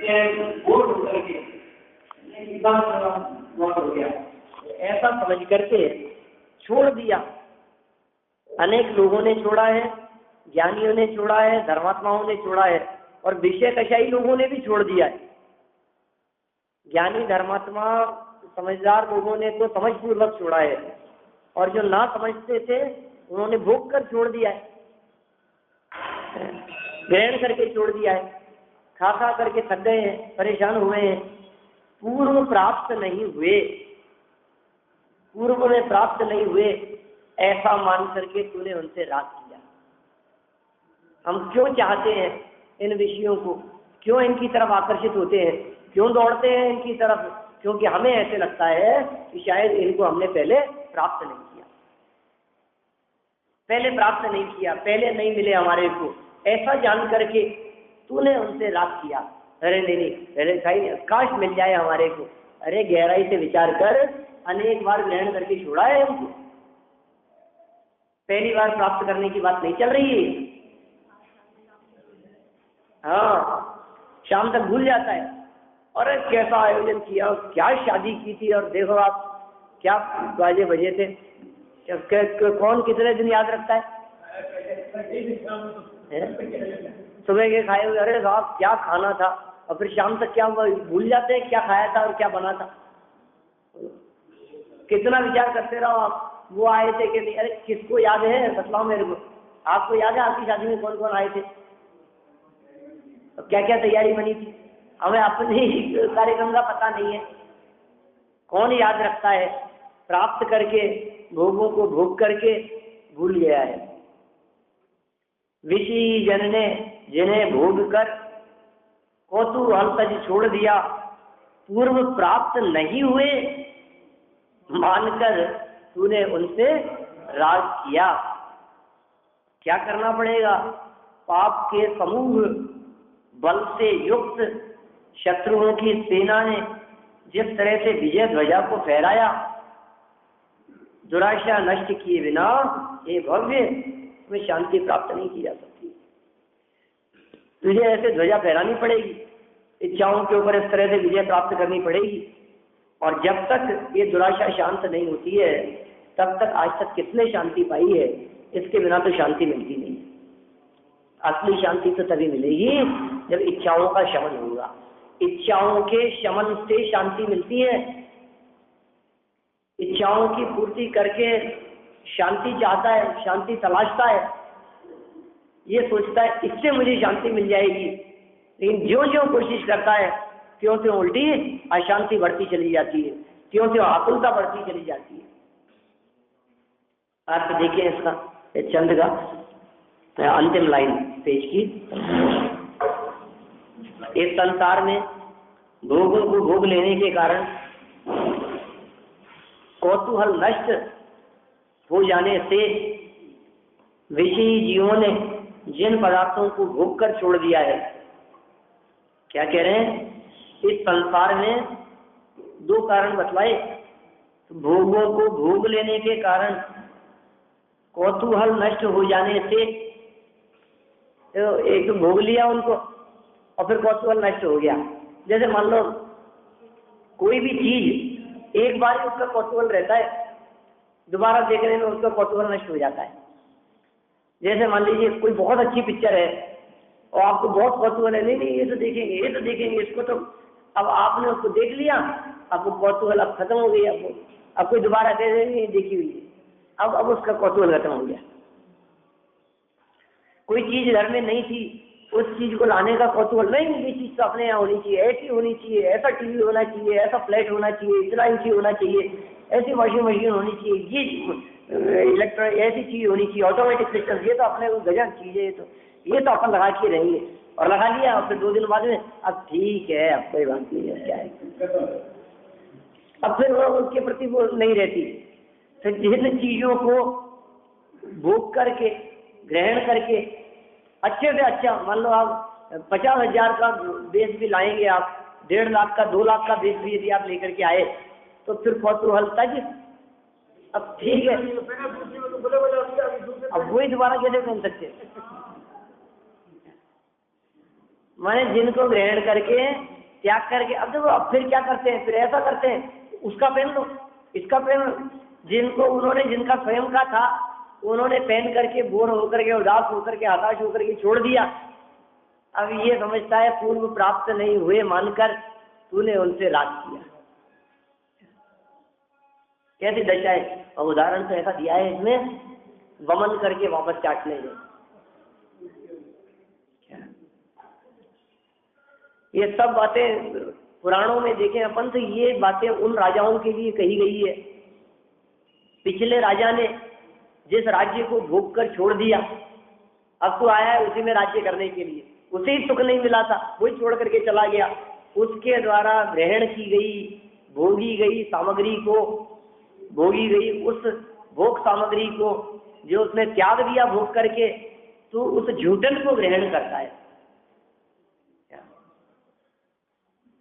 Bore होकर के एकदम हो गया, ऐसा समझ करके छोड़ दिया। अनेक लोगों ने छोड़ा है, ज्ञानियों ने छोड़ा है, धर्मात्माओं ने छोड़ा है, और विषय कषाई लोगों ने भी छोड़ दिया है। ज्ञानी धर्मात्मा समझदार लोगों ने तो समझपूर्वक छोड़ा है, और जो ना समझते थे उन्होंने भोग कर छोड़ दिया है, ग्रहण करके छोड़ दिया है, खा खा करके थक गए हैं, परेशान हुए हैं, पूर्व प्राप्त नहीं हुए, पूर्व में प्राप्त नहीं हुए, ऐसा मान करके तूने उनसे राग किया। हम क्यों चाहते हैं इन विषयों को, क्यों इनकी तरफ आकर्षित होते हैं, क्यों दौड़ते हैं इनकी तरफ? क्योंकि हमें ऐसे लगता है कि शायद इनको हमने पहले प्राप्त नहीं किया, पहले प्राप्त नहीं किया, पहले नहीं मिले हमारे को, ऐसा जान करके तूने उनसे राग किया। अरे नहीं, अरे सही, काश मिल जाए हमारे को। अरे गहराई से विचार कर, अनेक बार ग्रहण करके छोड़ा है उनको, पहली बार प्राप्त करने की बात नहीं चल रही है। हाँ, शाम तक भूल जाता है, और कैसा आयोजन किया, क्या शादी की थी, और देखो आप क्या बाजे बजे थे, कौन कितने दिन याद रखता है? सुबह के खाए हुए, अरे साहब क्या खाना था, और फिर शाम तक क्या भूल जाते हैं क्या खाया था और क्या बना था। कितना विचार करते रहो आप, वो आए थे कि नहीं, अरे किसको याद है बतलाओ मेरे को, आपको याद है आपकी शादी में कौन कौन आए थे, क्या क्या तैयारी बनी थी? हमें अपने कार्यक्रम का पता नहीं है। कौन याद रखता है? प्राप्त करके, भोगों को भोग करके भूल गया है। विषी जन ने जिन्हें भोग कर कौतूहल तज छोड़ दिया, पूर्व प्राप्त नहीं हुए मानकर तूने उनसे राग किया। क्या करना पड़ेगा? पाप के समूह बल से युक्त शत्रुओं की सेना ने जिस तरह से विजय ध्वजा को फहराया, दुराशा नष्ट किए बिना ये भव्य में शांति प्राप्त नहीं की जा सकती। तुझे ऐसे ध्वजा फहरानी पड़ेगी, इच्छाओं के ऊपर इस तरह से विजय प्राप्त करनी पड़ेगी, और जब तक ये दुराशा शांत नहीं होती है तब तक आज तक किसने शांति पाई है? इसके बिना तो शांति मिलती नहीं। असली शांति तो तभी मिलेगी जब इच्छाओं का शमन होगा। इच्छाओं के शमन से शांति मिलती है। इच्छाओं की पूर्ति करके शांति चाहता है, शांति तलाशता है, ये सोचता है इससे मुझे शांति मिल जाएगी, लेकिन ज्यों ज्यों कोशिश करता है त्यों त्यों उल्टी अशांति बढ़ती चली जाती है, त्यों त्यों आकुलता बढ़ती चली जाती है। आप देखिए इसका छंद का अंतिम लाइन पेज की, इस संसार में भोगों को भोग लेने के कारण कौतूहल नष्ट हो जाने से विषयी जीवों ने जिन पदार्थों को भोग कर छोड़ दिया है, क्या कह रहे हैं? इस संसार में दो कारण बतलाए। भोगों को भोग लेने के कारण कौतूहल नष्ट हो जाने से, तो एक तो भोग लिया उनको और फिर कौतूहल नष्ट हो गया। जैसे मान लो कोई भी चीज एक बार ही उसका कौतूहल रहता है, दोबारा देखने में उसका कौतूहल नष्ट हो जाता है। जैसे मान लीजिए कोई बहुत अच्छी पिक्चर है और आपको बहुत कौतूहल है, नहीं ये तो देखेंगे, ये तो देखेंगे इसको, तो अब आपने उसको देख लिया, आपको कौतूहल अब खत्म हो गई, अब कोई दोबारा कह देंगे देखी हुई है, अब उसका कौतूहल खत्म हो गया। कोई चीज घर में नहीं थी, उस चीज को लाने का कौतूहल, नहीं ये चीज तो अपने यहाँ होनी चाहिए, ऐसी होनी चाहिए, ऐसा टीवी होना चाहिए, ऐसा फ्लैट होना चाहिए, इतना इंची होना चाहिए, ऐसी वॉशिंग मशीन होनी चाहिए, ये इलेक्ट्रॉनिक ऐसी चीज होनी चाहिए, ऑटोमेटिक सिस्टम, ये तो अपने को गजब चीज है, ये तो अपन लगा के रहेंगे, और लगा लिया और फिर 2 दिन बाद में अब ठीक है, अब कोई बात नहीं है, क्या है, अब फिर वो उसके प्रति वो नहीं रहती। फिर जिन चीजों को भोग करके, ग्रहण करके अच्छे से अच्छा, मान लो आप 50,000 का बेस भी लाएंगे, आप 1.5 लाख का, 2 लाख का बेस भी यदि आप लेकर के आए, तो फिर कौतूहल तज, अब ठीक है, अब वही दोबारा कैसे बन सकते? मैंने जिनको ग्रहण करके त्याग करके अब देखो, अब फिर क्या करते हैं, फिर ऐसा करते हैं, उसका पहन लो, इसका पहन लो। जिनको उन्होंने, जिनका स्वयं का था, उन्होंने पहन करके बोर होकर के, उदास होकर के, हताश होकर के छोड़ दिया। अब ये समझता है पूर्व प्राप्त नहीं हुए मानकर तूने उनसे राग किया। कैसी दशा है। और उदाहरण तो ऐसा दिया है इसमें, वमन करके वापस चाट लेंगे। ये सब बातें पुराणों में देखें अपन तो ये बातें उन राजाओं के लिए कही गई है। पिछले राजा ने जिस राज्य को भोग कर छोड़ दिया, अब तो आया है उसी में राज्य करने के लिए, उसे ही सुख नहीं मिला था, वही छोड़ करके चला गया। उसके द्वारा ग्रहण की गई, भोगी गई सामग्री को, भोगी गई उस भोग सामग्री को जो उसने त्याग दिया भोग करके, तो उस झूठन को ग्रहण करता है।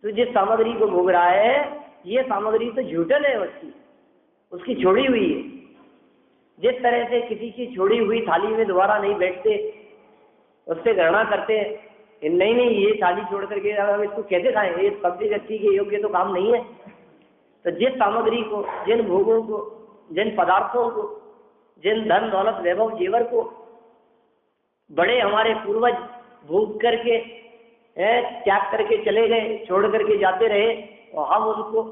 तो जिस सामग्री को भोग रहा है, ये सामग्री तो झूठन है उसकी छोड़ी हुई है। जिस तरह से किसी की छोड़ी हुई थाली में दोबारा नहीं बैठते, उससे घृणा करते हैं, नहीं नहीं ये थाली छोड़ करके हम इसको कैसे खाएं, ये सब्जी व्यक्ति के योग्य तो काम नहीं है। तो जिस सामग्री को, जिन भोगों को, जिन पदार्थों को, जिन धन दौलत वैभव जेवर को बड़े हमारे पूर्वज भोग करके त्याग करके चले गए, छोड़ करके जाते रहे, और हम उनको,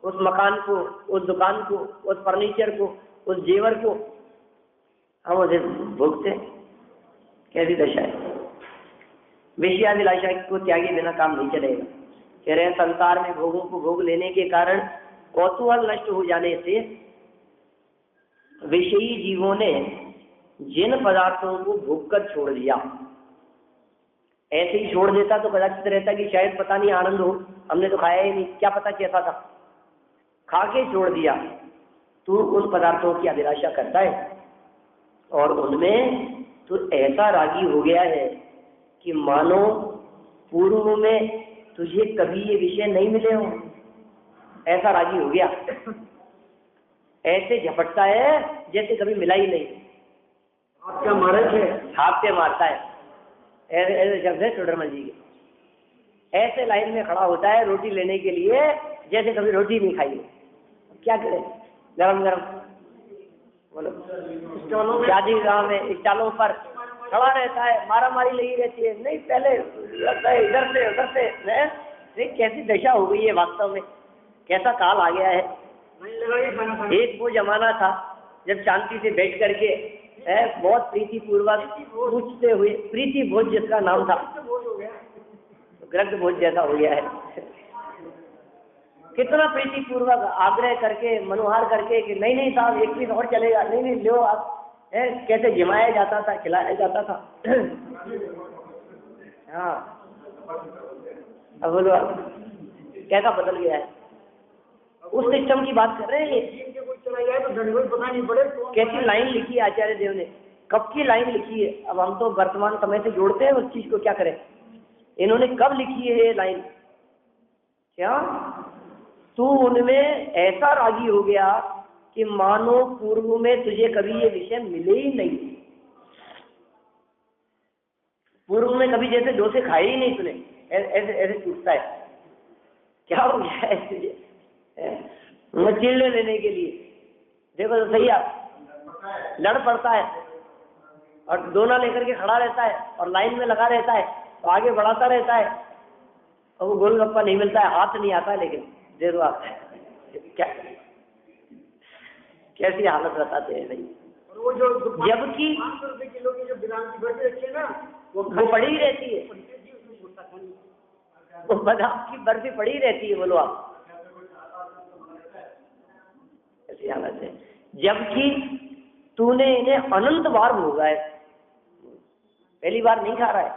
उस मकान को, उस दुकान को, उस फर्नीचर को, उस जेवर को हम उसे भोगते। कैसी दशा है। विषयाभिलाषा को त्यागे बिना काम नहीं चलेगा। कह रहे हैं संसार में भोगों को भोग लेने के कारण कौतूहल नष्ट हो जाने से विषयी जीवों ने जिन पदार्थों को भोग कर छोड़ दिया, ऐसे ही छोड़ देता तो कदाचित रहता कि शायद पता नहीं आनंद हो, हमने तो खाया ही नहीं, क्या पता कैसा था, खा के छोड़ दिया। तो उन पदार्थों की अभिलाषा करता है और उनमें तो ऐसा रागी हो गया है कि मानो पूर्व में तुझे कभी ये विषय नहीं मिले हो, ऐसा रागी हो गया। ऐसे झपटता है जैसे कभी मिला ही नहीं। आपका मरज है, छापते मारता है, ऐसे शब्द है चुडरमल जी के। ऐसे लाइन में खड़ा होता है रोटी लेने के लिए जैसे कभी रोटी नहीं खाई हो। क्या करे, गरम गरम बोलो, शादी गाँव में स्टॉलों पर खड़ा रहता है, मारा मारी लगी रहती है, नहीं पहले लगता है इधर से उधर से। नहीं, कैसी दशा हो गई है वास्तव में, कैसा काल आ गया है। एक वो जमाना था जब शांति से बैठ करके बहुत प्रीति पूर्वक पूछते हुए, प्रीति भोज जिसका नाम था, ग्रंथ भोज जैसा हो गया है। कितना प्रीति पूर्वक आग्रह करके, मनोहार करके कि नहीं नहीं साहब एक पीस और चलेगा, नहीं नहीं लो आप, कैसे जिमाया जाता था, खिलाया जाता था। हाँ, अब बोलो कैसा बदल गया है। उस सिस्टम की बात कर रहे हैं। कैसी लाइन लिखी है आचार्य देव ने, कब की लाइन लिखी है। अब हम तो वर्तमान समय से जोड़ते हैं उस चीज को, क्या करें। इन्होंने कब लिखी है ये लाइन, क्या तू उनमें ऐसा रागी हो गया कि मानो पूर्व में तुझे कभी ये विषय मिले ही नहीं, पूर्व में कभी जैसे डोसे खाए ही नहीं तूने, ऐसे ऐसे पूछता है क्या हो गया है तुझे, चिल्ले लेने के लिए। देखो तो सही, आप लड़ पड़ता है और दोना लेकर के खड़ा रहता है और लाइन में लगा रहता है, तो आगे बढ़ाता रहता है और वो गोलगप्पा नहीं मिलता है, हाथ नहीं आता है, लेकिन दे दो आप। क्या कैसी हालत बताते हैं भाई। वो जो जबकि 500 रुपए किलो की जो बादाम की बर्फी रखी है ना, वो पड़ी ही रहती है, वो बादाम की बर्फी पड़ी ही रहती है। बोलो आप, ऐसी हालत है। जबकि तूने इन्हें अनंत बार भोगा है, पहली बार नहीं खा रहा है,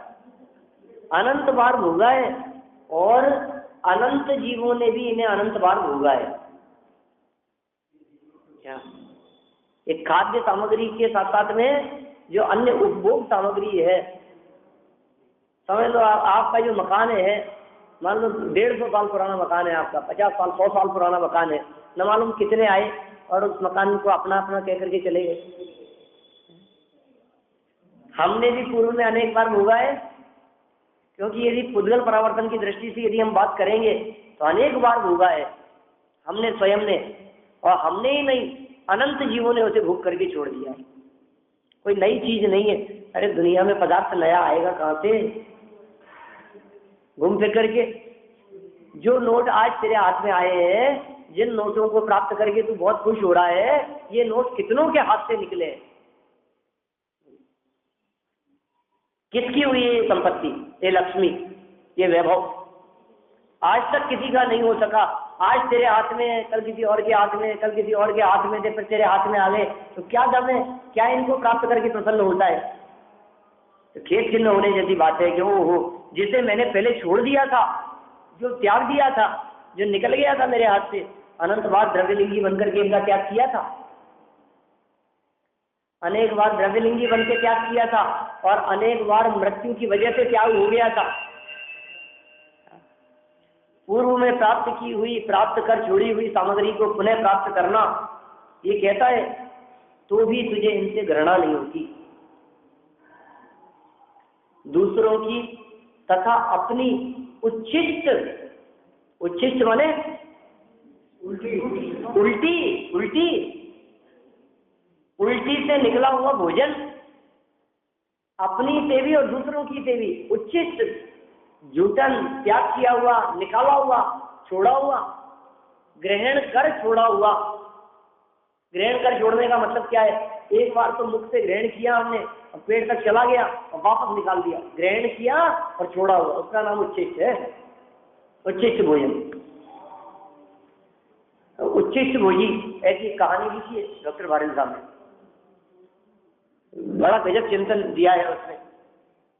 अनंत बार भोगा है, और अनंत जीवों ने भी इन्हें अनंत बार भोगा है। क्या एक खाद्य सामग्री के साथ साथ में जो अन्य उपभोग सामग्री है, समझ लो आपका जो मकान है, मान लो 150 साल पुराना मकान है आपका, 50 साल 100 साल पुराना मकान है, न मालूम कितने आए और उस मकान को अपना अपना कह करके चले गए। हमने भी पूर्व में अनेक बार भोगा है क्योंकि यदि पुद्गल परावर्तन की दृष्टि से यदि हम बात करेंगे तो अनेक बार भोगा है हमने स्वयं ने, और हमने ही नहीं अनंत जीवों ने उसे भोग करके छोड़ दिया है। कोई नई चीज नहीं है। अरे दुनिया में पदार्थ नया आएगा कहाँ से? घूम फिर करके जो नोट आज तेरे हाथ में आए हैं, जिन नोटों को प्राप्त करके तू बहुत खुश हो रहा है, ये नोट कितनों के हाथ से निकले? किसकी हुई है ये संपत्ति, ये लक्ष्मी, ये वैभव? आज तक किसी का नहीं हो सका। आज तेरे हाथ में, कल किसी और के हाथ में, कल किसी और के हाथ में थे, फिर तेरे हाथ में आ गए, तो क्या दम है? क्या इनको प्राप्त करके प्रसन्न होता है? तो खेत खिन्न होने जैसी बात है कि ओहो, जिसे मैंने पहले छोड़ दिया था, जो त्याग दिया था, जो निकल गया था मेरे हाथ से, अनंत बार द्रव्यलिंगी बनकर के इनका त्याग किया था, अनेक बार द्रव्यलिंगी बन के त्याग किया था, और अनेक बार मृत्यु की वजह से त्याग हो गया था। पूर्व में प्राप्त की हुई, प्राप्त कर छोड़ी हुई सामग्री को पुनः प्राप्त करना, ये कहता है तो भी तुझे इनसे घृणा नहीं होती। दूसरों की तथा अपनी उच्छिष्ट, उच्छिष्ट माने उल्टी, उल्टी उल्टी उल्टी से निकला हुआ भोजन, अपनी से भी और दूसरों की से भी उच्छिष्ट, जूठन, त्याग किया हुआ, निकाला हुआ, छोड़ा हुआ, ग्रहण कर छोड़ा हुआ। ग्रहण कर छोड़ने का मतलब क्या है? एक बार तो मुख से ग्रहण किया हमने और पेट तक चला गया और वापस निकाल दिया, ग्रहण किया और छोड़ा हुआ, उसका नाम उच्छिष्ट है। उच्छिष्ट भोजन, उच्छिष्ट भोजी, ऐसी कहानी लिखी है डॉक्टर भारत साहब ने, बड़ा गजब चिंतन दिया है उसने।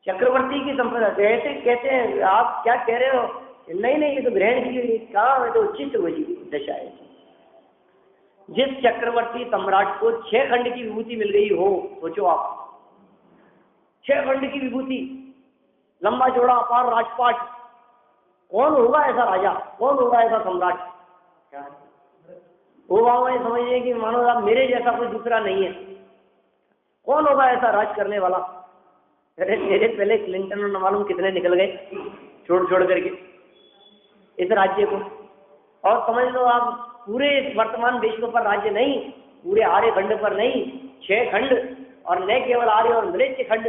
चक्रवर्ती की संपदा, ऐसे कहते हैं आप क्या कह रहे हो? नहीं नहीं, ये तो ग्रहण की हुई, कहाँ है? तो उच्छिष्ट भोजी दशा है। जिस चक्रवर्ती सम्राट को 6 खंड की विभूति मिल गई हो, सोचो आप, 6 खंड की विभूति, लंबा चौड़ा अपार राजपाट, कौन होगा ऐसा राजा, कौन होगा ऐसा सम्राट? क्या वो बाबा समझिए कि मानो आप मेरे जैसा कोई दूसरा नहीं है, कौन होगा ऐसा राज करने वाला? अरे मेरे पहले क्लिंटन और न मालूम कितने निकल गए छोड़ छोड़ करके इस राज्य को। और समझ लो आप, पूरे वर्तमान विश्व पर राज्य नहीं, पूरे आर्य खंड पर नहीं, 6 खंड, और न केवल आर्य और मृत्य खंड।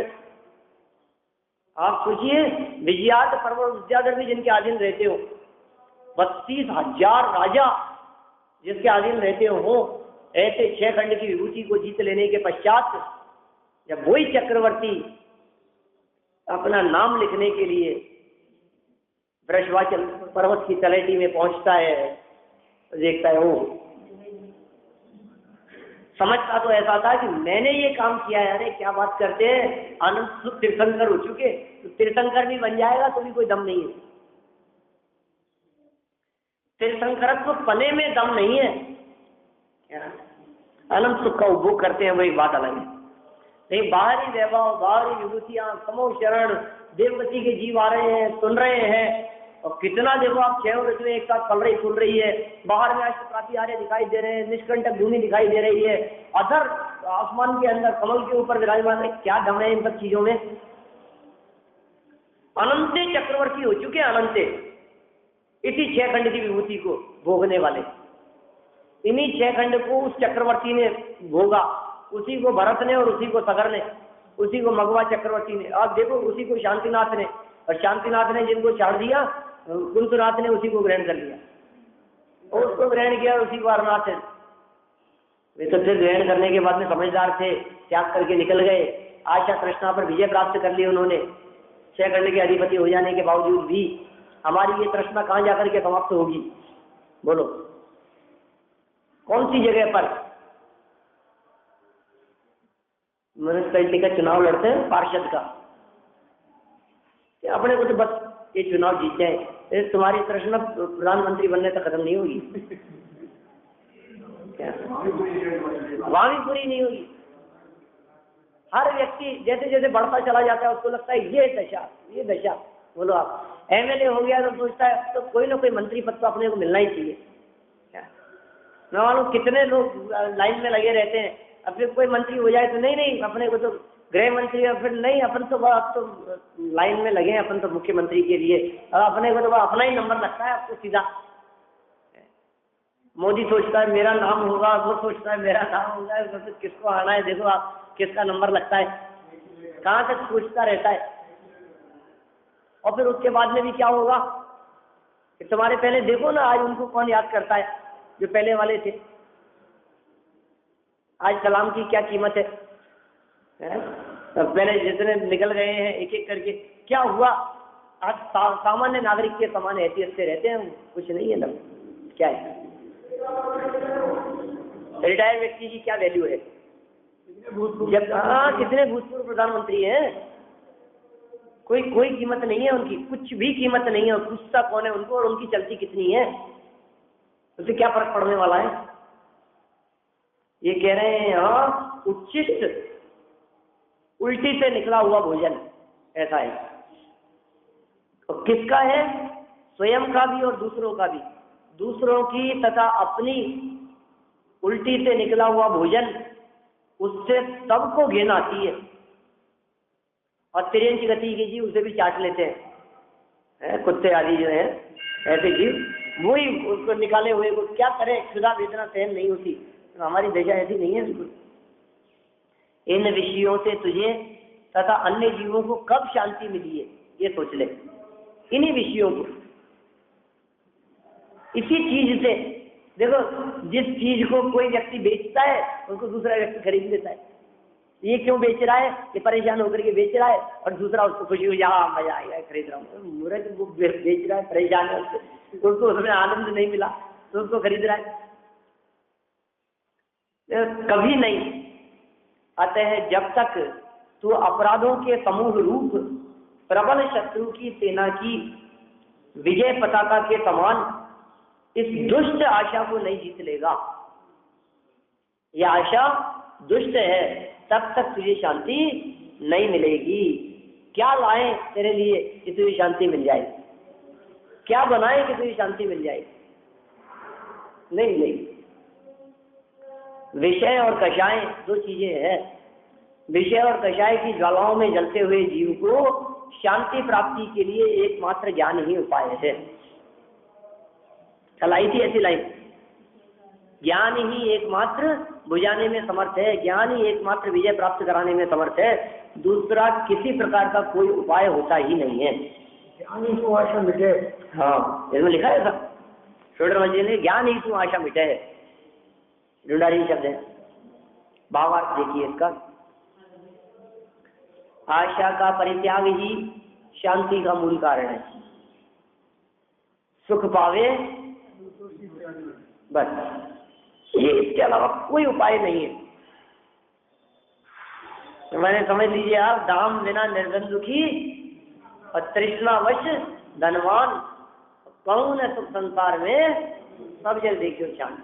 आप सोचिए, विजयात पर्वत विद्याधर भी जिनके अधीन रहते हो, 32,000 राजा जिसके अधीन रहते हो, ऐसे 6 खंड की विभूति को जीत लेने के पश्चात जब वही चक्रवर्ती अपना नाम लिखने के लिए वृषभाचल पर्वत की तलहटी में पहुंचता है, तो देखता है वो समझता तो ऐसा था कि मैंने ये काम किया है। अरे क्या बात करते हैं, अनंत सुख तीर्थंकर हो चुके, तो तीर्थंकर भी बन जाएगा तो भी कोई दम नहीं है। तीर्थंकरत्व पने में दम नहीं है, अनंत सुख का उपभोग करते हैं, वो एक बात अलग है। नहीं, बाहरी वैभव, बाहरी विभूतियां, समूह शरण, देवगति के जीव आ रहे हैं, सुन रहे हैं, और कितना देखो आप 6 ऋतु एक साथ पल रही फूल रही है, बाहर में अष्टप्राति आर्य दिखाई दे रहे हैं, निष्कंटक भूमि दिखाई दे रही है, अधर आसमान के अंदर कमल के ऊपर विराजमान है। क्या दम है इन सब चीजों में? अनंते चक्रवर्ती हो चुके, अनंते, इसी 6 खंड की विभूति को भोगने वाले। इन्हीं 6 खंड को उस चक्रवर्ती ने भोगा, उसी को भरत ने, और उसी को सगर ने, उसी को मगवा चक्रवर्ती ने, आप देखो उसी को शांतिनाथ ने, और शांतिनाथ ने जिनको छाड़ दिया, कुंतनाथ ने उसी को ग्रहण कर लिया, और उसको ग्रहण किया, उसी को अरनाथ है। वे तो फिर ग्रहण करने के बाद में समझदार थे, त्याग करके निकल गए, आशा तृष्णा पर विजय प्राप्त कर ली उन्होंने। 6 खंड के अधिपति हो जाने के बावजूद भी हमारी ये तृष्णा कहाँ जाकर के समाप्त होगी? बोलो, कौन सी जगह पर? म्यूनिसिपैलिटी का चुनाव लड़ते हैं पार्षद का, अपने को तो बस ये चुनाव जीत जाए, तुम्हारी तृष्णा प्रधानमंत्री बनने तक खत्म नहीं होगी, क्या वहां भी पूरी नहीं होगी। हर व्यक्ति जैसे जैसे बढ़ता चला जाता है उसको लगता है ये दशा, ये दशा। बोलो आप एमएलए हो गया तो सोचता है तो कोई ना कोई मंत्री पद तो अपने को मिलना ही चाहिए। क्या मैं मालूम कितने लोग लाइन में लगे रहते हैं, अब फिर कोई मंत्री हो जाए तो नहीं नहीं अपने को तो गृह मंत्री और फिर नहीं, अपन तो अब तो लाइन में लगे हैं, अपन तो मुख्यमंत्री के लिए, और अपने को तो अपना ही नंबर लगता है आपको सीधा। मोदी सोचता है मेरा नाम होगा, वो सोचता है मेरा नाम होगा, तो किसको आना है, देखो आप किसका नंबर लगता है, कहाँ तक सोचता रहता है। और फिर उसके बाद में भी क्या होगा, तुम्हारे पहले देखो ना, आज उनको कौन याद करता है जो पहले वाले थे। आज कलाम की क्या कीमत है? पहले जितने निकल गए हैं एक एक करके, क्या हुआ? आज सामान्य नागरिक के समान हैसियत से रहते हैं, कुछ नहीं है ना, क्या है? रिटायर्ड व्यक्ति की क्या वैल्यू है? जब कितने भूतपूर्व प्रधानमंत्री हैं, कोई कीमत नहीं है उनकी, कुछ भी कीमत नहीं है। पूछता कौन है उनको, और उनकी चलती कितनी है, उससे क्या फर्क पड़ने वाला है? ये कह रहे हैं हाँ, उच्छिष्ट उल्टी से निकला हुआ भोजन ऐसा है। और किसका है? स्वयं का भी और दूसरों का भी। दूसरों की तथा अपनी उल्टी से निकला हुआ भोजन, उससे सबको घिन आती है। और तिरंज गति के जीव उसे भी चाट लेते हैं, कुत्ते आदि जो है ऐसे जीव, वही उसको निकाले हुए को क्या करे, क्षुधा वेदना सहन नहीं होती। तो हमारी दशा ऐसी नहीं है बिल्कुल। इन विषयों से तुझे तथा अन्य जीवों को कब शांति मिली है, ये सोच ले। इन्हीं विषयों को, इसी चीज से देखो, जिस चीज को कोई व्यक्ति बेचता है उसको दूसरा व्यक्ति खरीद लेता है। ये क्यों बेच रहा है? ये परेशान होकर के बेच रहा है, और दूसरा उसको खुशी हुई, हाँ मजा आएगा खरीद रहा हूँ। मूर्ख वो बेच रहा है, परेशान है, उसको उसमें आनंद नहीं मिला तो उसको खरीद रहा है। कभी नहीं। अतः जब तक तू अपराधों के समूह रूप प्रबल शत्रु की सेना की विजय पताका के समान इस दुष्ट आशा को नहीं जीत लेगा, यह आशा दुष्ट है, तब तक तुझे शांति नहीं मिलेगी। क्या लाएं तेरे लिए कि तुझे शांति मिल जाए? क्या बनाएं कि तुझे शांति मिल जाए? नहीं नहीं। विषय और कषाय दो चीजें हैं। विषय और कषाय की ज्वालाओं में जलते हुए जीव को शांति प्राप्ति के लिए एकमात्र ज्ञान ही उपाय है। चलाई थी ऐसी लाइन, ज्ञान ही एकमात्र बुझाने में समर्थ है, ज्ञान ही एकमात्र विजय प्राप्त कराने में समर्थ है। दूसरा किसी प्रकार का कोई उपाय होता ही नहीं है। ज्ञान ही तो आशा मिटे। हाँ, इसमें लिखा है सब, छोटे जी ने, ज्ञान ही तो आशा मिटे है, ढूंढारी शब्द है। भावार्थ देखिए इसका, आशा का परित्याग ही शांति का मूल कारण है। सुख पावे बस, ये इसके अलावा कोई उपाय नहीं है। तो मैंने समझ लीजिए आप, दाम बिना निर्धन दुखी और तृष्णावश धनवान, कौन है सुख संसार में, सब जगह देखियो शांति।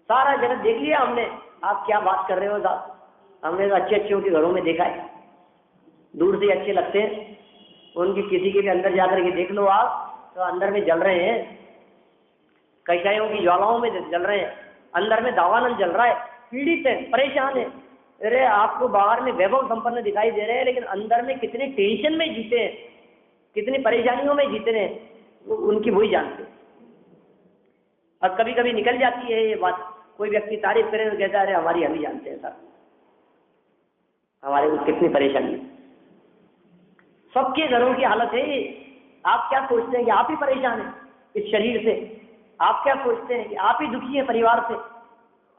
सारा जगत देख लिया हमने, आप क्या बात कर रहे हो साहब? हमने तो अच्छे अच्छे के घरों में देखा है, दूर से अच्छे लगते हैं, उनकी किसी के भी अंदर जाकर के देख लो आप, तो अंदर में जल रहे हैं, कषायों की ज्वालाओं में जल रहे हैं, अंदर में दावानल जल रहा है, पीड़ित है, परेशान है। अरे आपको बाहर में वैभव संपन्न दिखाई दे रहे हैं, लेकिन अंदर में कितनी टेंशन में जीते हैं, कितनी परेशानियों में जीते हैं, वो उनकी वही जानते हैं। और कभी कभी निकल जाती है ये बात, कोई व्यक्ति तारीफ करे तो कहता है अरे हमारी हम ही जानते हैं सर, हमारे को कितनी परेशानी है। सबके घरों की हालत है ये। आप क्या सोचते हैं कि आप ही परेशान हैं इस शरीर से? आप क्या सोचते हैं कि आप ही दुखी हैं परिवार से?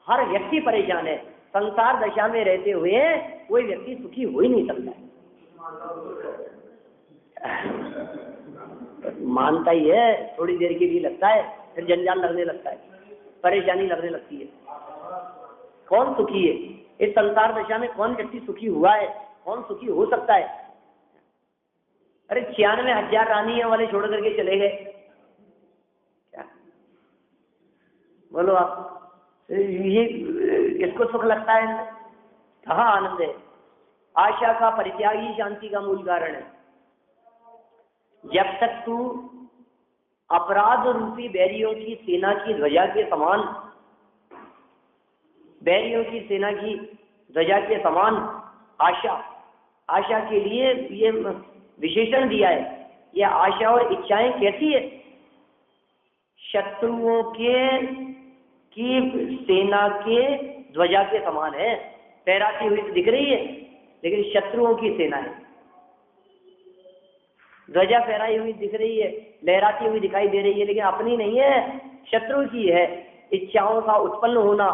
हर व्यक्ति परेशान है। संसार दशा में रहते हुए कोई व्यक्ति सुखी हो ही नहीं सकता है। मानता ही है, थोड़ी देर के लिए लगता है, फिर जंजाल लगने लगता है, परेशानी लगने लगती है। कौन सुखी है इस संसार दशा में? कौन व्यक्ति सुखी हुआ है? कौन सुखी हो सकता है? अरे 96,000 रानियों वाले छोड़ करके चले गए, क्या बोलो आप? ये इसको सुख लगता है? कहाँ आनंद है? आशा का परित्याग ही शांति का मूल कारण है। जब तक तू अपराध रूपी बैरियों की सेना की ध्वजा के समान, बैरियों की सेना की ध्वजा के समान आशा, आशा के लिए ये विशेषण दिया है। ये आशा और इच्छाएं कैसी है? शत्रुओं के की सेना के ध्वजा के समान है। फहराती हुई तो दिख रही है, लेकिन शत्रुओं की सेना है। ध्वजा फहराई हुई दिख रही है, लहराती हुई दिखाई दे रही है, लेकिन अपनी नहीं है, शत्रु की है। इच्छाओं का उत्पन्न होना,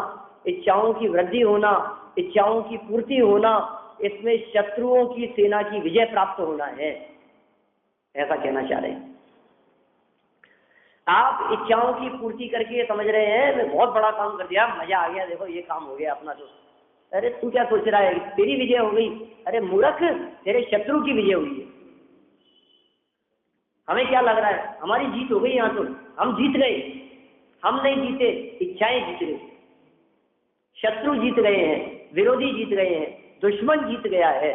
इच्छाओं की वृद्धि होना, इच्छाओं की पूर्ति होना, इसमें शत्रुओं की सेना की विजय प्राप्त होना है, ऐसा कहना चाह रहे हैं। आप इच्छाओं की पूर्ति करके समझ रहे हैं मैं बहुत बड़ा काम कर दिया, मजा आ गया, देखो ये काम हो गया अपना। तो अरे तू क्या सोच रहा है तेरी विजय हो गई? अरे मूर्ख, तेरे शत्रु की विजय हुई है। हमें क्या लग रहा है हमारी जीत हो गई, यहाँ तो हम जीत गए। हम नहीं जीते, इच्छाएं जीत गई, शत्रु जीत गए हैं, विरोधी जीत गए हैं, दुश्मन जीत गया है।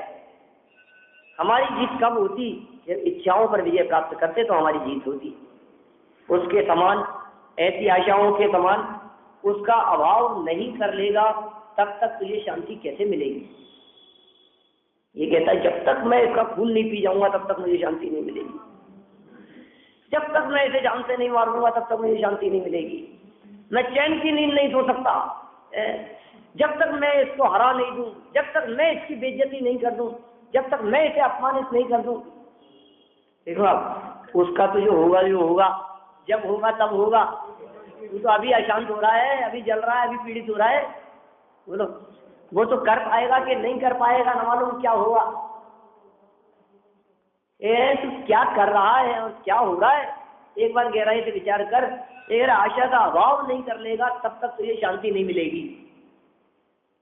हमारी जीत कब होती? जब इच्छाओं पर विजय प्राप्त करते तो हमारी जीत होती। उसके समान, ऐसी आशाओं के समान उसका अभाव नहीं कर लेगा तब तक तुझे शांति कैसे मिलेगी? ये कहता है जब तक मैं इसका खून नहीं पी जाऊंगा तब तक मुझे शांति नहीं मिलेगी, जब तक मैं इसे जान से नहीं मारूंगा तब तक मुझे शांति नहीं मिलेगी, मैं चैन की नींद नहीं सो सकता जब तक मैं इसको हरा नहीं दूं, जब तक मैं इसकी बेइज्जती नहीं कर दूं, जब तक मैं इसे अपमानित नहीं कर दूं। देखो आप, उसका तो जो होगा जब होगा तब होगा। वो तो अभी अशांत हो रहा है, अभी जल रहा है, अभी पीड़ित हो रहा है, बोलो वो तो कर पाएगा कि नहीं कर पाएगा न मालूम क्या होगा। तो क्या कर रहा है और क्या हो रहा है, एक बार गहराई से विचार कर। अगर आशा का अभाव नहीं कर लेगा तब तक तुझे शांति नहीं मिलेगी।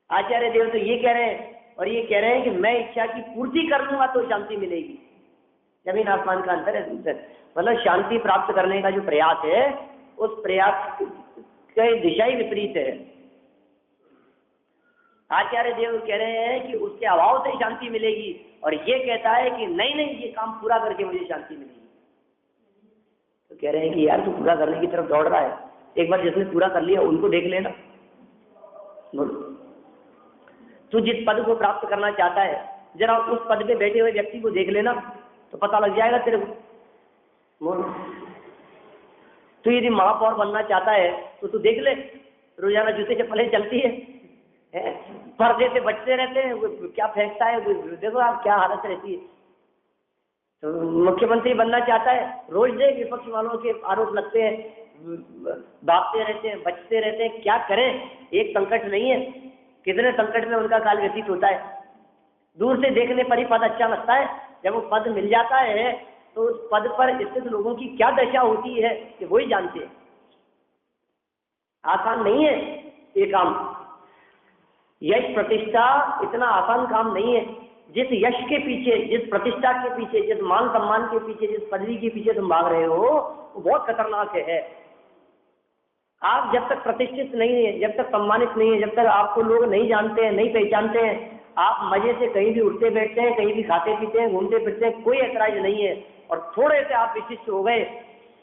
आचार्य देव तो ये कह रहे हैं, और ये कह रहे हैं कि मैं इच्छा की पूर्ति कर लूंगा तो शांति मिलेगी। जमीन आसमान का अंतर है। मतलब शांति प्राप्त करने का जो प्रयास है उस प्रयास की दिशा ही विपरीत है। आचार्य देव कह रहे हैं कि उसके अभाव से शांति मिलेगी, और ये कहता है कि नहीं नहीं ये काम पूरा करके मुझे शांति मिलेगी। तो कह रहे हैं कि यार तू पूरा करने की तरफ दौड़ रहा है, एक बार जिसने पूरा कर लिया उनको देख लेना। तू जिस पद को प्राप्त करना चाहता है जरा उस पद पे बैठे हुए व्यक्ति को देख लेना तो पता लग जाएगा तेरे को। तू यदि महापौर बनना चाहता है तो तू देख ले, रोजाना जूते चप्पलें चलती है, पर्दे से बचते रहते हैं, क्या फेंकता है, देखो आप क्या हालत रहती है। तो मुख्यमंत्री बनना चाहता है, रोज देख विपक्ष वालों के आरोप लगते हैं, भागते रहते हैं, बचते रहते हैं, क्या करें, एक संकट नहीं है, कितने संकट में उनका काल व्यतीत होता है। दूर से देखने पर ही पद अच्छा लगता है, जब वो पद मिल जाता है तो उस पद पर स्थित लोगों की क्या दशा होती है कि वही जानते हैं। आसान नहीं है ये काम। यश प्रतिष्ठा इतना आसान काम नहीं है। जिस यश के पीछे, जिस प्रतिष्ठा के पीछे, जिस मान सम्मान के पीछे, जिस पदवी के पीछे तुम भाग रहे हो वो बहुत खतरनाक है। आप जब तक प्रतिष्ठित नहीं है, जब तक सम्मानित नहीं है, जब तक आपको लोग नहीं जानते हैं, नहीं पहचानते हैं, आप मजे से कहीं भी उठते बैठते हैं, कहीं भी खाते पीते हैं, घूमते फिरते हैं, कोई ऐतराज नहीं है, और थोड़े से आप विशिष्ट हो गए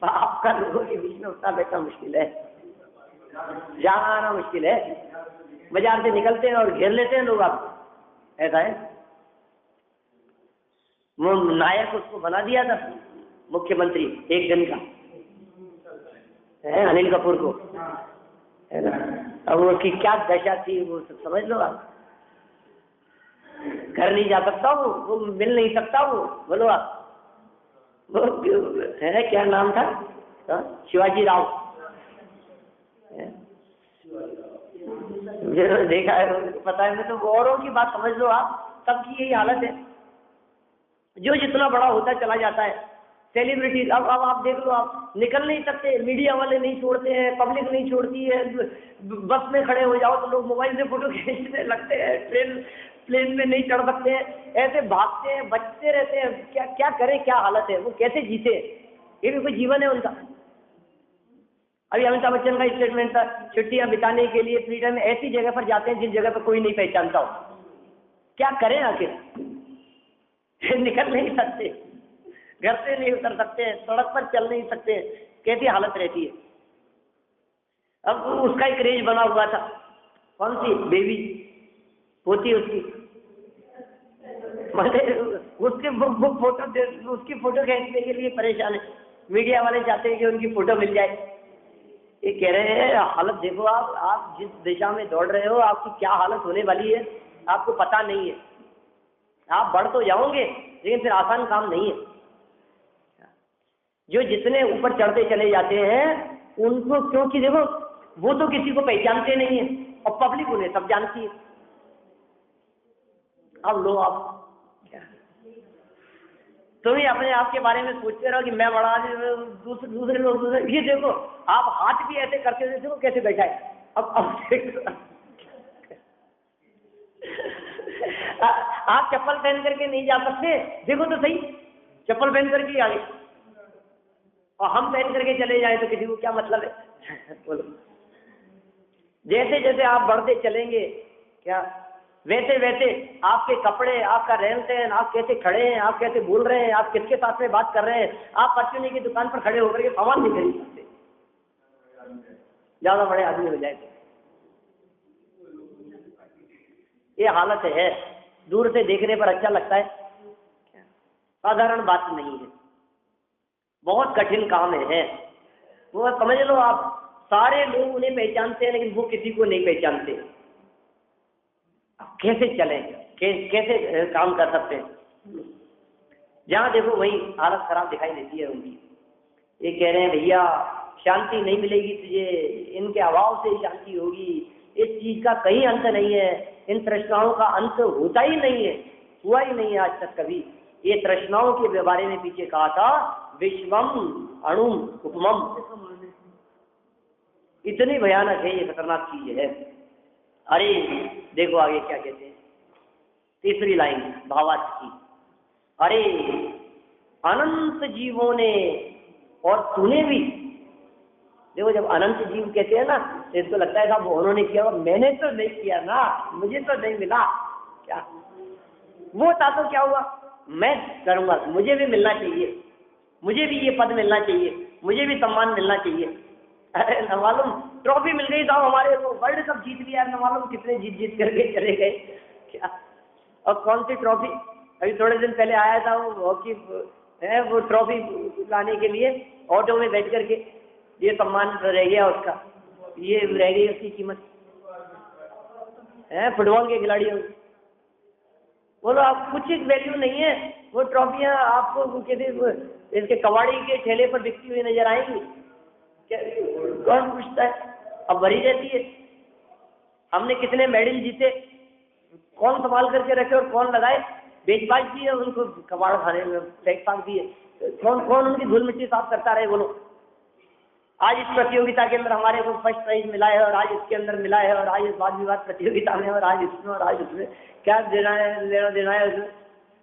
तो आपका लोगों के बीच में उठना बैठना मुश्किल है, जाना आना मुश्किल है। बाजार से निकलते हैं और घेर लेते हैं लोग आपको, ऐसा है। वो नायक उसको बना दिया था मुख्यमंत्री एक दिन का, है अनिल कपूर को, है ना। अब उसकी क्या दशा थी वो सब समझ लो आप। घर नहीं जा सकता वो मिल नहीं सकता वो, बोलो आप। वो है क्या नाम था, शिवाजी राव, देखा है, पता है। मैं तो औरों की बात समझ लो आप, सबकी यही हालत है। जो जितना बड़ा होता चला जाता है, सेलिब्रिटी, अब आप देख लो, आप निकल नहीं सकते, मीडिया वाले नहीं छोड़ते हैं, पब्लिक नहीं छोड़ती है, बस में खड़े हो जाओ तो लोग मोबाइल से फोटो खींचने लगते हैं, प्लेन में नहीं चढ़ सकते हैं, ऐसे भागते हैं, बचते रहते हैं। क्या क्या करें, क्या हालत है, वो कैसे जीते, ये भी कोई जीवन है उनका। अभी अमिताभ बच्चन का स्टेटमेंट था, छुट्टियां बिताने के लिए फ्री टाइम ऐसी जगह पर जाते हैं जिस जगह पर कोई नहीं पहचानता हो। क्या करें आखिर, निकल नहीं सकते, घर से नहीं उतर सकते, सड़क पर चल नहीं सकते, कैसी हालत रहती है। अब उसका एक क्रेज बना हुआ था, कौन सी बेबी पोती उसकी, मैंने उसके वो फोटो उसकी फोटो खींचने के लिए परेशान है। मीडिया वाले चाहते हैं कि उनकी फोटो मिल जाए। ये कह रहे हैं हालत देखो, आप जिस दिशा में दौड़ रहे हो आपकी क्या हालत होने वाली है आपको पता नहीं है। आप बढ़ तो जाओगे लेकिन फिर आसान काम नहीं है। जो जितने ऊपर चढ़ते चले जाते हैं उनको, क्योंकि देखो वो तो किसी को पहचानते नहीं है और पब्लिक उन्हें सब जानती है। अब लो आप तुम ही अपने आप के बारे में सोचते रहो कि मैं बड़ा, दूसरे लोग ये देखो आप हाथ भी ऐसे करके देखो कैसे बैठा है। अब आप चप्पल पहन करके नहीं जा सकते, देखो तो सही चप्पल पहन करके आगे, और हम पहन करके चले जाए तो किसी को क्या मतलब है। बोलो, जैसे जैसे आप बढ़ते चलेंगे क्या वैसे वैसे आपके कपड़े, आपका रहन सहन, आप कैसे खड़े हैं, आप कैसे बोल रहे हैं, आप किसके साथ में बात कर रहे हैं। आप परचूनी की दुकान पर खड़े होकर के सामान नहीं खरीद सकते, ज्यादा बड़े आदमी हो जाए तो। ये हालत है। दूर से देखने पर अच्छा लगता है, साधारण बात नहीं है, बहुत कठिन काम है। वो समझ लो आप, सारे लोग उन्हें पहचानते हैं लेकिन वो किसी को नहीं पहचानते। कैसे चले, कैसे काम कर सकते हैं। जहां देखो वही हालत खराब दिखाई देती है उनकी। ये कह रहे हैं भैया शांति नहीं मिलेगी तुझे, इनके अभाव से ही शांति होगी, इस चीज का कहीं अंत नहीं है, इन तृष्णाओं का अंत होता ही नहीं है, हुआ ही नहीं है आज तक कभी। ये तृष्णाओं के बारे में पीछे कहा था, विश्वम अणुम उपमम, इतनी भयानक है, ये खतरनाक चीज है। अरे देखो आगे क्या कहते हैं, तीसरी लाइन भावार्थ की। अरे अनंत जीवों ने और तूने भी, देखो जब अनंत जीव कहते हैं ना तो इसको लगता है साहब उन्होंने किया और मैंने तो नहीं किया ना, मुझे तो नहीं मिला। क्या वो था तो क्या हुआ, मैं करूंगा, मुझे भी मिलना चाहिए, मुझे भी ये पद मिलना चाहिए, मुझे भी सम्मान मिलना चाहिए। अरे न मालूम ट्रॉफी मिल गई साहब, हमारे तो वर्ल्ड कप जीत लिया, न मालूम कितने जीत करके चले गए। क्या और कौन सी ट्रॉफी, अभी थोड़े दिन पहले आया था वो हॉकी है, वो ट्रॉफी लाने के लिए ऑटो में बैठ करके, ये सम्मान रह गया उसका, ये रह गई उसकी कीमत है। फुटबॉल के खिलाड़ियों, बोलो आप कुछ वैल्यू नहीं है। वो ट्रॉफियां आपको किसी इसके कबाड़ी के ठेले पर बिकती हुई नजर आएंगी, कौन पूछता है, अब भरी रहती है। हमने कितने मेडल जीते, कौन संभाल करके रखे और कौन लगाए, बेचबाज दिए उनको कबाड़ खाने में फेंक फाक दिए, कौन कौन उनकी धूल मिट्टी साफ करता रहे। बोलो आज इस प्रतियोगिता के अंदर हमारे को फर्स्ट प्राइज मिला है, और आज इसके अंदर मिला है, और आज इस वाद विवाद प्रतियोगिता में, और आज इसमें, और आज उसमें, क्या देना है, लेना देना है उसमें।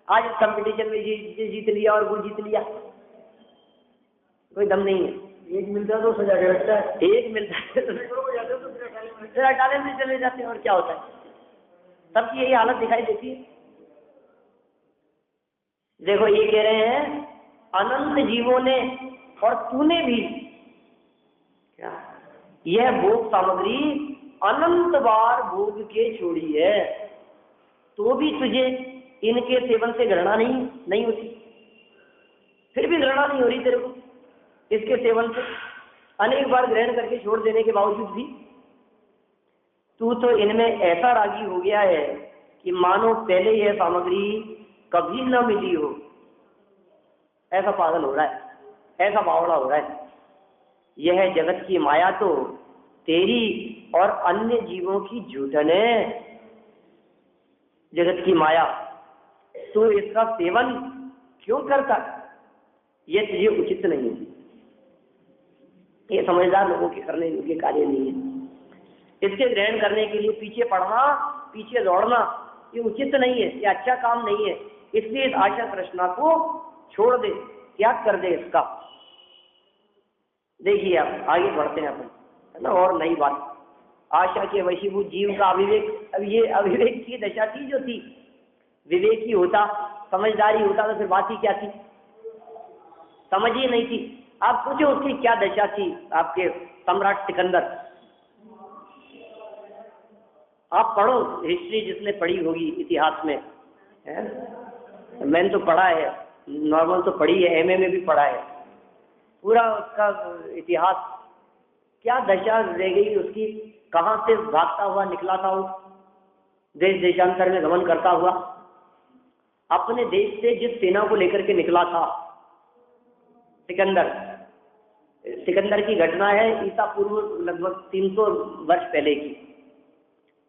आज इस कंपटीशन में जीत लिया और वो जीत लिया, कोई दम नहीं है। एक मिलता है तो सजा के रखता है, एक मिलता है फिर अटाले में चले जाते हैं, और क्या होता है। सबकी यही हालत दिखाई देती है। देखो ये कह रहे हैं अनंत जीवों ने और तूने भी, क्या यह भोग सामग्री अनंत बार भोग के छोड़ी है, तो भी तुझे इनके सेवन से घृणा नहीं होती, फिर भी घृणा नहीं हो रही तेरे को इसके सेवन से, अनेक बार ग्रहण करके छोड़ देने के बावजूद भी तू तो इनमें ऐसा रागी हो गया है कि मानो पहले यह सामग्री कभी न मिली हो। ऐसा पागल हो रहा है, ऐसा बावड़ा हो रहा है। यह जगत की माया तो तेरी और अन्य जीवों की झूठन है। जगत की माया, तो इसका सेवन क्यों करता, यह तुझे उचित नहीं है। ये समझदार लोगों के करने योग्य कार्य नहीं है। इसके ग्रहण करने के लिए पीछे पड़ना, पीछे दौड़ना, ये उचित नहीं है, ये अच्छा काम नहीं है। इसलिए इस आशा तृष्णा को छोड़ दे, त्याग कर दे इसका। देखिए आप आगे बढ़ते हैं अपन, है ना। और नई बात, आशा के वशीभूत जीव का अविवेक। अब ये अविवेक की दशा थी जो थी, विवेकी होता, समझदारी होता तो फिर बात ही क्या थी, समझ ही नहीं थी। आप पूछो उसकी क्या दशा थी, आपके सम्राट सिकंदर। आप पढ़ो हिस्ट्री, जिसने पढ़ी होगी इतिहास में, है मैंने तो पढ़ा है, नॉर्मल तो पढ़ी है, एमए में भी पढ़ा है, पूरा उसका इतिहास, क्या दशा रह गई उसकी, कहाँ से भागता हुआ निकला था वो, देश देशांतर में गमन करता हुआ, अपने देश से जिस सेना को लेकर के निकला था, सिकंदर की घटना है ईसा पूर्व लगभग 300 वर्ष पहले की,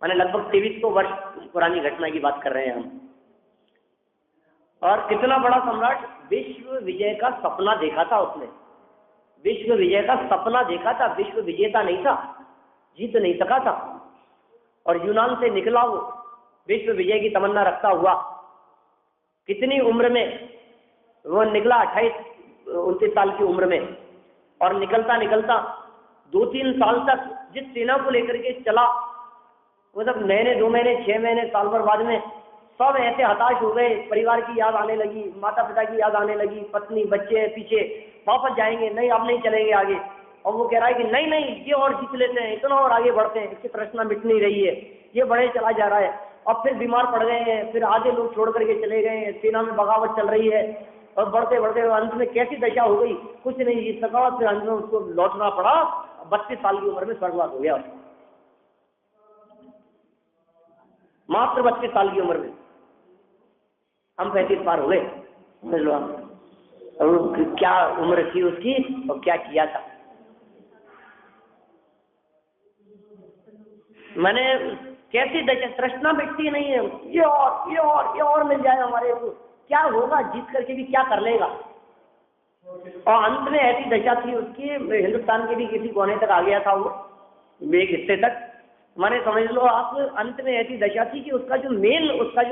माने लगभग 2300 वर्ष पुरानी घटना की बात कर रहे हैं हम। और कितना बड़ा सम्राट, विश्व विजय का सपना देखा था उसने, विश्व विजय का सपना देखा था, विश्व विजेता नहीं था, जीत नहीं सका था। और यूनान से निकला वो विश्व विजय की तमन्ना रखता हुआ, कितनी उम्र में वो निकला, 28-29 साल की उम्र में, और निकलता निकलता 2-3 साल तक जिस सेना को लेकर के चला, मतलब महीने 2 महीने 6 महीने साल भर बाद में सब ऐसे हताश हो गए, परिवार की याद आने लगी, माता पिता की याद आने लगी, पत्नी बच्चे पीछे, वापस जाएंगे नहीं, अब नहीं चलेंगे आगे। और वो कह रहा है कि नहीं नहीं, ये और जीत लेते हैं, इतना और आगे बढ़ते हैं, इसकी तृष्णा मिट नहीं रही है, ये बढ़े चला जा रहा है। अब फिर बीमार पड़ गए हैं, फिर आधे लोग छोड़ करके चले गए हैं, सेना में बगावत चल रही है, और बढ़ते बढ़ते अंत में कैसी दशा हो गई, कुछ नहीं जीत सका, फिर अंत में उसको लौटना पड़ा। 32 साल की उम्र में स्वर्गवास हो गया, मात्र 32 साल की उम्र में। हम 35 पार हो गए, समझ लो आप। और क्या उम्र थी उसकी और क्या किया था। मैंने कैसी दशा, तृष्णा मिटती नहीं है, ये और मिल जाए हमारे को, क्या होगा, जीत करके भी क्या कर लेगा। और अंत में ऐसी दशा थी उसकी, हिंदुस्तान के भी किसी कोने तक आ गया था वो, एक हिस्से तक, माने समझ लो आप, अंत में ऐसी दशा थी कि उसका जो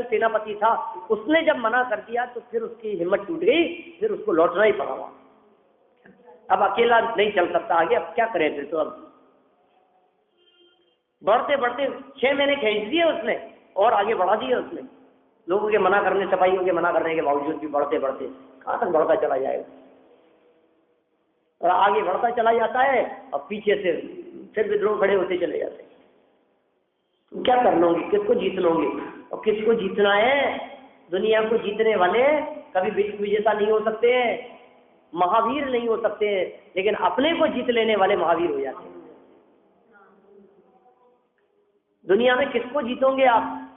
सेनापति था, उसने जब मना कर दिया तो फिर उसकी हिम्मत टूट गई, फिर उसको लौटना ही पड़ा। अब अकेला नहीं चल सकता आगे, अब क्या करें फिर। तो अब बढ़ते बढ़ते 6 महीने खींच दिए उसने और आगे बढ़ा दिए उसने, लोगों के मना करने, सिपाहियों के मना करने के बावजूद भी बढ़ते बढ़ते कहाँ तक बढ़ता चला जाएगा। और आगे बढ़ता चला जाता है और पीछे से फिर विद्रोह खड़े होते चले जाते हैं। क्या कर लोगे, किसको जीत लोगे, और किसको जीतना है। दुनिया को जीतने वाले कभी विश्व विजेता नहीं हो सकते हैं, महावीर नहीं हो सकते हैं, लेकिन अपने को जीत लेने वाले महावीर हो जाते हैं। दुनिया में किसको जीतोगे आप।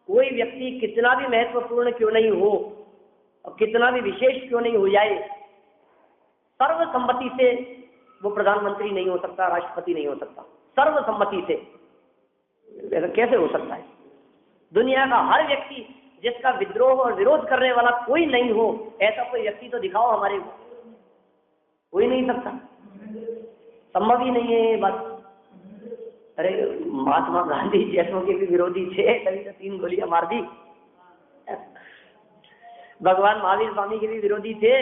कोई व्यक्ति कितना भी महत्वपूर्ण क्यों नहीं हो और कितना भी विशेष क्यों नहीं हो जाए, सर्वसम्मति से वो प्रधानमंत्री नहीं हो सकता, राष्ट्रपति नहीं हो सकता, सर्वसम्मति से। ऐसा कैसे हो सकता है। दुनिया का हर व्यक्ति जिसका विद्रोह और विरोध करने वाला कोई नहीं हो, ऐसा कोई व्यक्ति तो दिखाओ हमारे को, कोई नहीं सकता, संभव ही नहीं है ये बात। अरे महात्मा गांधी जैसों के भी विरोधी थे, तभी तो 3 गोलियां मार दी। भगवान महावीर स्वामी के भी विरोधी थे,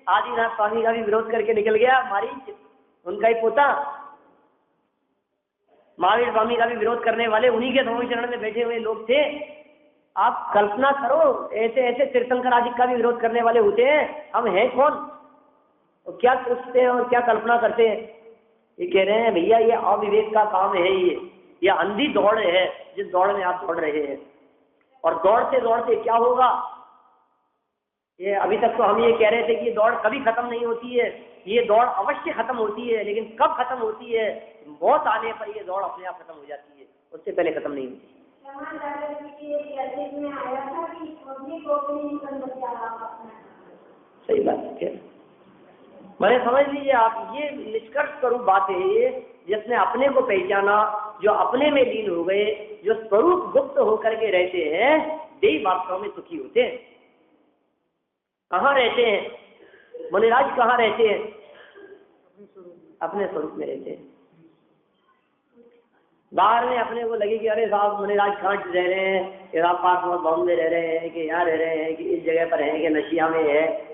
आदिनाथ स्वामी का भी विरोध करके निकल गया मारीच, उनका ही पोता। महावीर स्वामी का भी विरोध करने वाले उन्हीं के धर्म चरण में बैठे हुए लोग थे। आप कल्पना करो, ऐसे ऐसे तीर्थंकर आदि का भी विरोध करने वाले होते हैं, हम हैं कौन और क्या सोचते हैं और क्या कल्पना करते हैं। ये कह रहे हैं भैया ये अविवेक का काम है, ये अंधी दौड़ है जिस दौड़ में आप दौड़ रहे हैं। और दौड़ते दौड़ते क्या होगा, ये अभी तक तो हम ये कह रहे थे कि ये दौड़ कभी खत्म नहीं होती है, ये दौड़ अवश्य खत्म होती है, लेकिन कब खत्म होती है, मौत आने पर ये दौड़ अपने आप खत्म हो जाती है, उससे पहले खत्म नहीं होती। सही बात है, मैंने समझ लीजिए आप, ये निष्कर्ष स्वरूप बात है ये, जिसने अपने को पहचाना, जो अपने में लीन हो गए, जो स्वरूप गुप्त होकर के रहते हैं, वे वास्तव में सुखी होते हैं। कहाँ रहते हैं मुनिराज, कहाँ रहते हैं, अपने स्वरूप में रहते हैं। बाहर में अपने को लगे कि अरे साहब मुनिराज कहाँ रह रहे हैं, कि आप पास में बॉम्बे रह रहे हैं, कि यहाँ रह रहे हैं, कि इस जगह पर हैं, कि नशिया में है,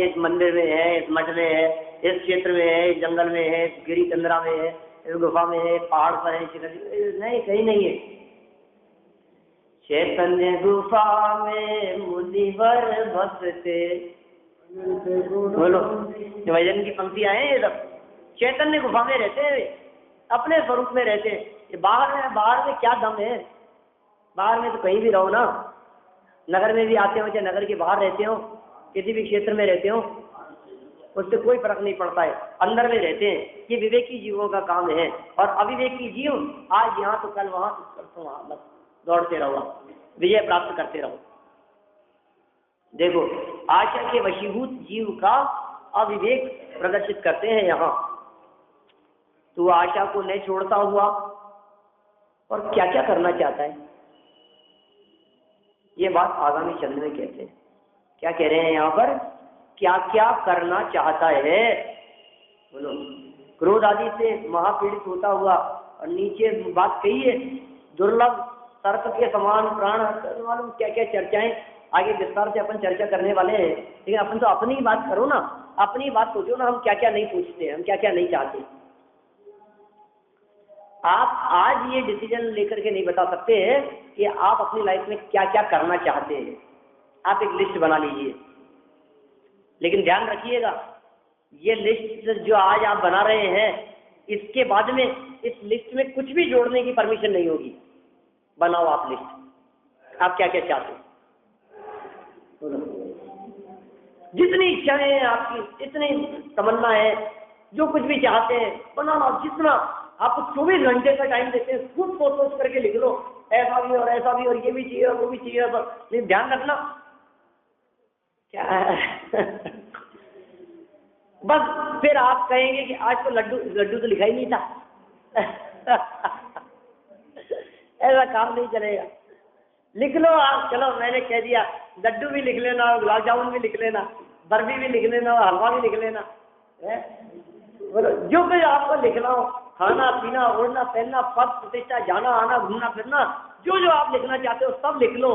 इस मंदिर में है, इस मठ में है, इस क्षेत्र में है, इस जंगल में है, इस गिरी चंद्रा में है, इस गुफा में है, पहाड़ पर है, नहीं कहीं नहीं है। चैतन्य गुफा में मुनिवर बसते, बोलो भजन की पंक्तियां हैं ये सब। चैतन्य गुफा में रहते हैं, अपने स्वरूप में रहते हैं। ये बाहर में क्या दम है, बाहर में तो कहीं भी रहो ना, नगर में भी आते हो चाहे नगर के बाहर रहते हो, किसी भी क्षेत्र में रहते हो, उससे कोई फर्क नहीं पड़ता है, अंदर में रहते हैं। ये विवेकी जीवों का काम है। और अविवेकी जीव आज यहाँ तो कल वहां तो कल तो वहां, बस दौड़ते रहो, विजय प्राप्त करते रहो। देखो आशा के वशीभूत जीव का अविवेक प्रदर्शित करते हैं यहाँ। तो आशा को नहीं छोड़ता हुआ और क्या क्या करना चाहता है, ये बात आगामी चंद में कहते हैं। क्या कह रहे हैं यहाँ पर, क्या क्या करना चाहता है, बोलो। क्रोध आदि से महापीड़ित होता हुआ, और नीचे बात कही है, दुर्लभ सर्प के समान प्राण, मालूम क्या क्या चर्चाएं आगे विस्तार से अपन चर्चा करने वाले हैं। लेकिन अपन तो अपनी ही बात करो ना, अपनी बात सोचो ना, हम क्या क्या नहीं पूछते, हम क्या क्या नहीं चाहते। आप आज ये डिसीजन लेकर के नहीं बता सकते हैं कि आप अपनी लाइफ में क्या क्या करना चाहते हैं। आप एक लिस्ट बना लीजिए, लेकिन ध्यान रखिएगा ये लिस्ट जो आज आप बना रहे हैं, इसके बाद में इस लिस्ट में कुछ भी जोड़ने की परमिशन नहीं होगी। बनाओ आप लिस्ट, आप क्या क्या चाहते हैं, जितनी इच्छाएं हैं आपकी, इतनी तमन्ना है, जो कुछ भी चाहते हैं बनाओ। जितना आपको 24 घंटे का टाइम देते हैं, खुद सोच करके लिख लो, ऐसा भी और ऐसा भी और ये भी चाहिए और वो भी चाहिए। लेकिन ध्यान रखना क्या है बस फिर आप कहेंगे कि आज तो लड्डू तो लिखा ही नहीं था ऐसा काम नहीं चलेगा। लिख लो आप, चलो मैंने कह दिया, लड्डू भी लिख लेना, गुलाब जामुन भी लिख लेना, बर्फी भी लिख लेना, हलवा भी लिख लेना है, जो कुछ आपको लिखना हो, खाना पीना, ओढ़ना पहनना, पद प्रतिष्ठा, जाना आना, घूमना फिरना, जो जो आप लिखना चाहते हो सब लिख लो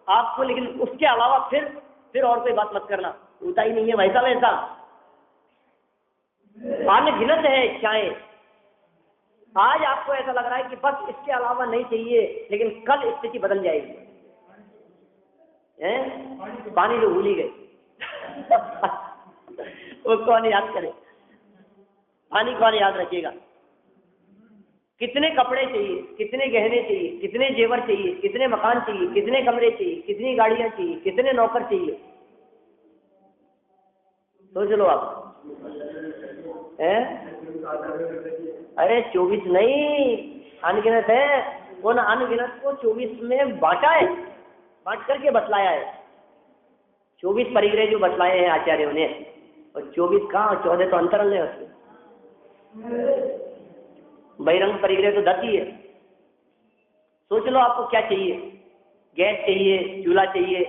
आपको। लेकिन उसके अलावा फिर और कोई बात मत करना, होता ही नहीं है वैसा वैसा। अनगिनत है इच्छाएं। आज आपको ऐसा लग रहा है कि बस इसके अलावा नहीं चाहिए, लेकिन कल स्थिति बदल जाएगी। पानी तो भूल ही गए वो कौन याद करे, पानी कौन याद रखेगा। कितने कपड़े चाहिए, कितने गहने चाहिए, कितने जेवर चाहिए, कितने मकान चाहिए, कितने कमरे चाहिए, कितनी गाड़ियां चाहिए, कितने नौकर चाहिए, सोच लो आप। अरे 24 नहीं, अनगिनत है। उन अनगिनत को 24 में बांटा है, बांट करके बतलाया है। 24 परिग्रह जो बतलाए हैं आचार्यों ने, और 24 कहाँ, 14 तो अंतरंग है उसमें। बहिरंग परिग्रह तो 10 ही है। सोच लो आपको क्या चाहिए, गैस चाहिए, चूल्हा चाहिए,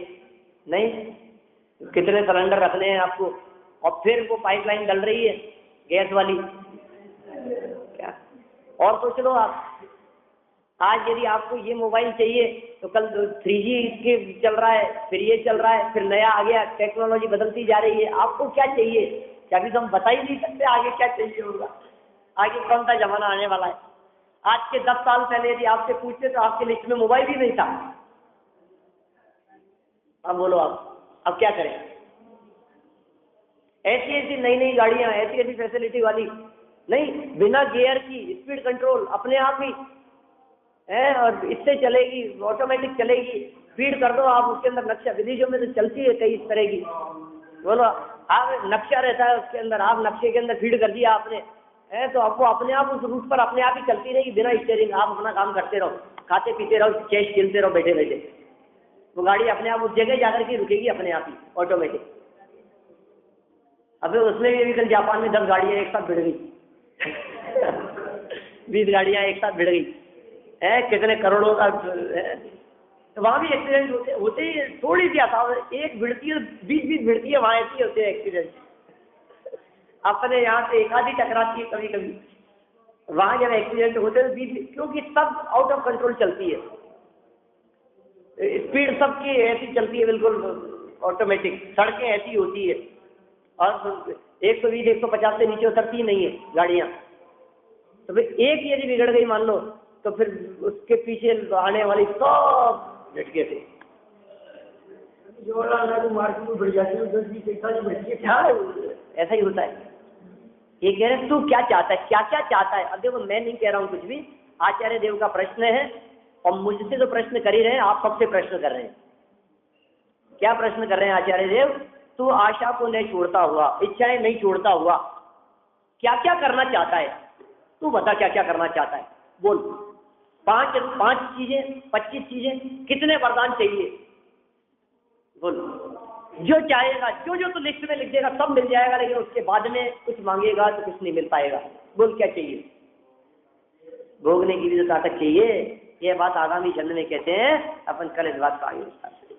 नहीं कितने सिलेंडर रखने हैं आपको, और फिर वो पाइपलाइन डल रही है गैस वाली क्या। और सोच लो आप, आज यदि आपको ये मोबाइल चाहिए तो कल 3G इसके चल रहा है, फिर ये चल रहा है, फिर नया आ गया, टेक्नोलॉजी बदलती जा रही है। आपको क्या चाहिए, क्या अभी तो हम बता ही नहीं सकते आगे क्या चाहिए होगा, आगे कौन सा जमाना आने वाला है। आज के 10 साल पहले यदि आपसे पूछते तो आपके लिस्ट में मोबाइल ही नहीं था। अब बोलो आप, अब क्या करें। ऐसी ऐसी नई नई गाड़ियां, ऐसी ऐसी फैसिलिटी वाली, नहीं बिना गियर की स्पीड कंट्रोल अपने आप ही है, और इससे चलेगी, ऑटोमेटिक चलेगी, फीड कर दो आप उसके अंदर नक्शा। विदेशों में तो चलती है कई इस तरह की, बोलो आप नक्शा रहता है उसके अंदर, आप नक्शे के अंदर फीड कर दिया आपने है, तो आपको अपने आप उस रूट पर अपने आप ही चलती रहेगी बिना स्टीयरिंग। आप अपना काम करते रहो, खाते पीते रहो, चेस खेलते रहो बैठे बैठे, वो गाड़ी अपने आप उस जगह जाकर के रुकेगी अपने आप ही ऑटोमेटिक। अबे उसमें भी कल जापान में 10 गाड़ियां एक साथ भिड़ गई 20 गाड़ियां एक साथ भिड़ गई है, कितने करोड़ों का है। तो वहां भी एक्सीडेंट होते ही, थोड़ी सी आसाम एक भिड़ती है, 20 भिड़ती है, वहां ऐसे होते हैं एक्सीडेंट। अपने यहाँ से एक आधी टकराती है कभी कभी, वहां जब एक्सीडेंट होते हैं 20, क्योंकि सब आउट ऑफ कंट्रोल चलती है, स्पीड सबकी ऐसी चलती है बिल्कुल ऑटोमेटिक, सड़कें ऐसी होती है, और 120 150 से नीचे उतरती ही नहीं है गाड़ियां। तो फिर एक यदि बिगड़ गई मान लो, तो फिर उसके पीछे आने वाली सब झटके थे। ऐसा ही होता है। ये कह रहे हैं तू क्या चाहता है, क्या क्या चाहता है। अब देखो मैं नहीं कह रहा हूँ कुछ भी, आचार्य देव का प्रश्न है, और मुझसे तो प्रश्न कर ही रहे हैं, आप सबसे प्रश्न कर रहे हैं। क्या प्रश्न कर रहे हैं आचार्य देव? तू आशा को नहीं छोड़ता हुआ, इच्छाएं नहीं छोड़ता हुआ, क्या क्या करना चाहता है? तू बता क्या क्या करना चाहता है, बोल। 5 चीजें, 25 चीजें, कितने वरदान चाहिए, बोल। जो चाहेगा, जो जो तू लिस्ट में लिख देगा सब मिल जाएगा, लेकिन उसके बाद में कुछ मांगेगा तो कुछ नहीं मिल पाएगा। बोल क्या चाहिए? भोगने की भी तो ताकत चाहिए। ये बात आगामी जन्म में कहते हैं, अपन कल इस बात का आगे विस्तार से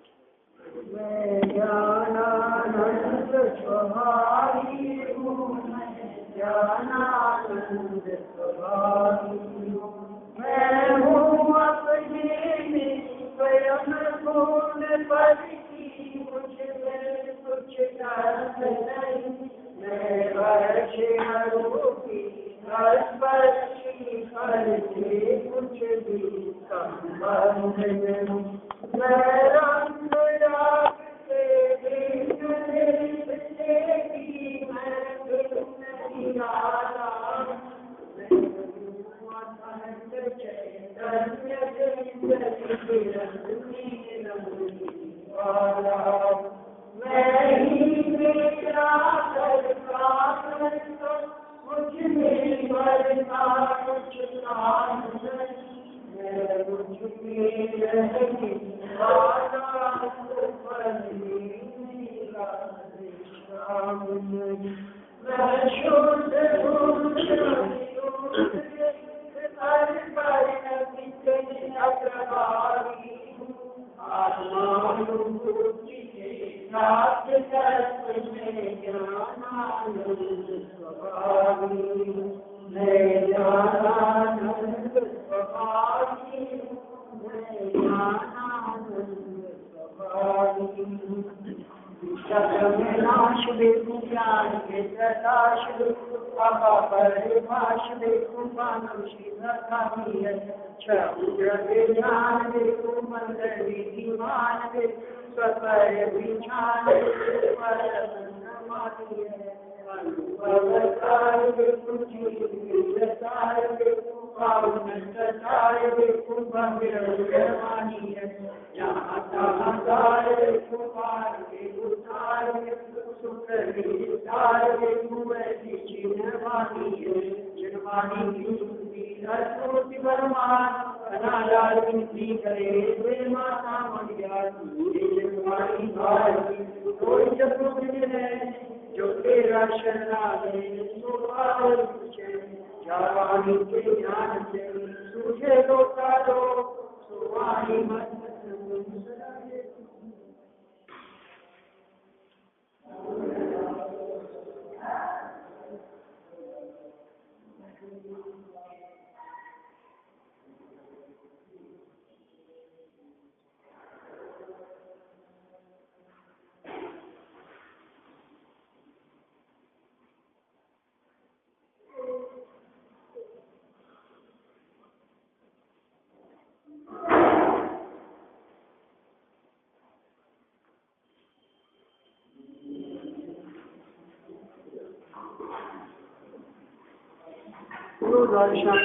गुरु दर्शन